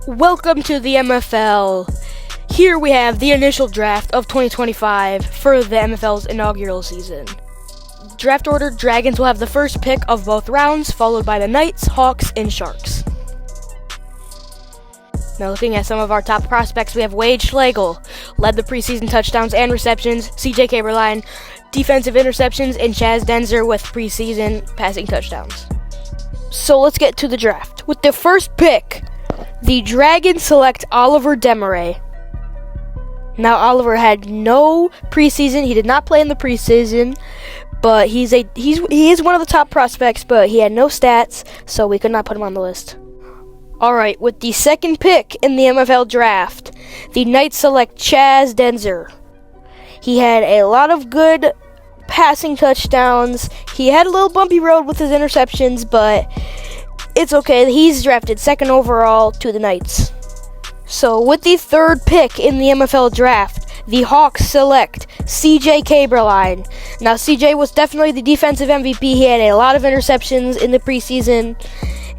Welcome to the MFL. Here we have the initial draft of 2025 for the MFL's inaugural season. Draft order: Dragons will have the first pick of both rounds, followed by the Knights, Hawks, and Sharks. Now looking at some of our top prospects, we have Wade Schlegel, led the preseason touchdowns and receptions, CJ Caberline, defensive interceptions, and Chaz Denzer with preseason passing touchdowns. So let's get to the draft. With the first pick, the Dragons select Oliver Demaray. Now Oliver had no preseason. He did not play in the preseason, but he is one of the top prospects, but he had no stats, so we could not put him on the list. Alright, with the second pick in the MFL draft, the Knights select Chaz Denzer. He had a lot of good passing touchdowns. He had a little bumpy road with his interceptions, but it's okay. He's drafted second overall to the Knights. So with the third pick in the MFL draft, the Hawks select CJ Caberline. Now CJ was definitely the defensive MVP. He had a lot of interceptions in the preseason.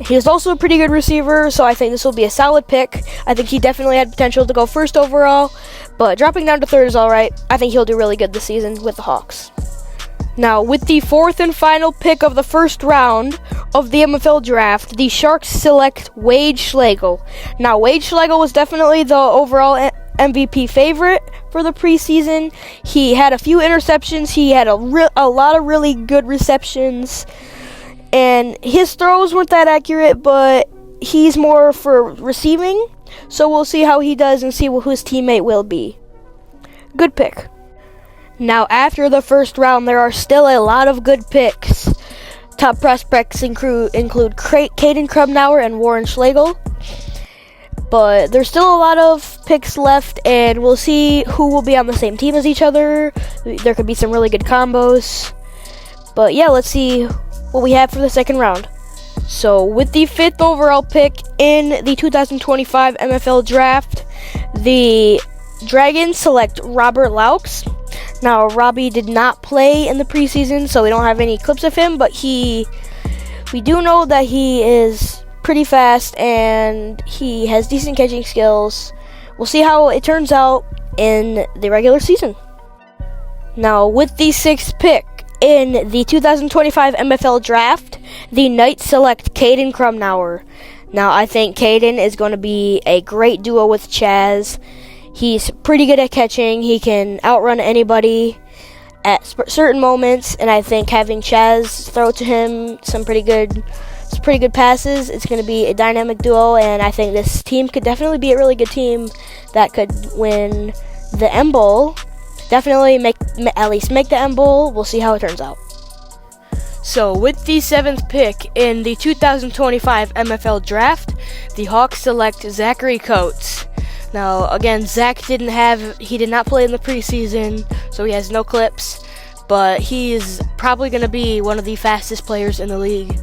He was also a pretty good receiver, so I think this will be a solid pick. I think he definitely had potential to go first overall, but dropping down to third is alright. I think he'll do really good this season with the Hawks. Now, with the fourth and final pick of the first round of the MFL draft, the Sharks select Wade Schlegel. Now, Wade Schlegel was definitely the overall MVP favorite for the preseason. He had a few interceptions. He had a lot of really good receptions. And his throws weren't that accurate, but he's more for receiving. So we'll see how he does and see who his teammate will be. Good pick. Now, after the first round, there are still a lot of good picks. Top prospects include Caden Krumnauer and Warren Schlegel. But there's still a lot of picks left, and we'll see who will be on the same team as each other. There could be some really good combos. But yeah, let's see what we have for the second round. So, with the fifth overall pick in the 2025 MFL draft, the Dragons select Robert Laux. Now, Robbie did not play in the preseason, so we don't have any clips of him, but we do know that he is pretty fast and he has decent catching skills. We'll see how it turns out in the regular season. Now, with the sixth pick in the 2025 MFL draft, the Knights select Caden Krumnauer. Now, I think Caden is going to be a great duo with Chaz. He's pretty good at catching. He can outrun anybody at certain moments, and I think having Chaz throw to him some pretty good passes, it's going to be a dynamic duo, and I think this team could definitely be a really good team that could win the M Bowl. Definitely at least make the M Bowl. We'll see how it turns out. So, with the seventh pick in the 2025 MFL draft, the Hawks select Zachary Coates. Now, again, Zach did not play in the preseason, so he has no clips, but he is probably going to be one of the fastest players in the league.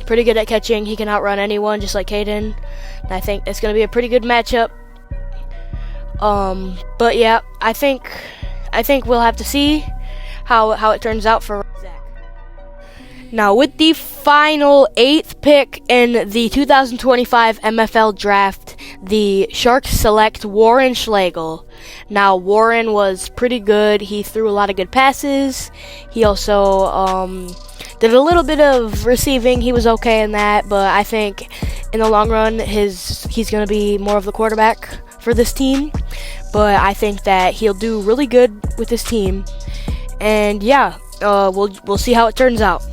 Pretty good at catching. He can outrun anyone, just like Caden. And I think it's going to be a pretty good matchup. But yeah, I think we'll have to see how it turns out for Zach. Now, with the final eighth pick in the 2025 MFL draft, the Sharks select Warren Schlegel. Now, Warren was pretty good. He threw a lot of good passes. He also did a little bit of receiving. He was okay in that, but I think in the long run, he's going to be more of the quarterback for this team. But I think that he'll do really good with this team. And yeah, we'll see how it turns out.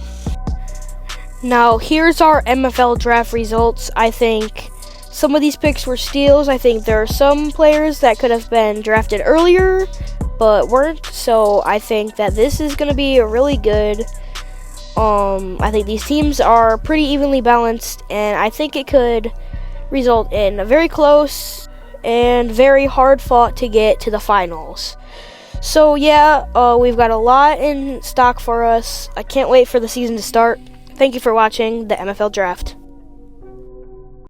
Now, here's our MFL draft results. I think some of these picks were steals. I think there are some players that could have been drafted earlier, but weren't. So I think that this is going to be really good. I think these teams are pretty evenly balanced, and I think it could result in a very close and very hard fought to get to the finals. So yeah, we've got a lot in stock for us. I can't wait for the season to start. Thank you for watching the MFL Draft.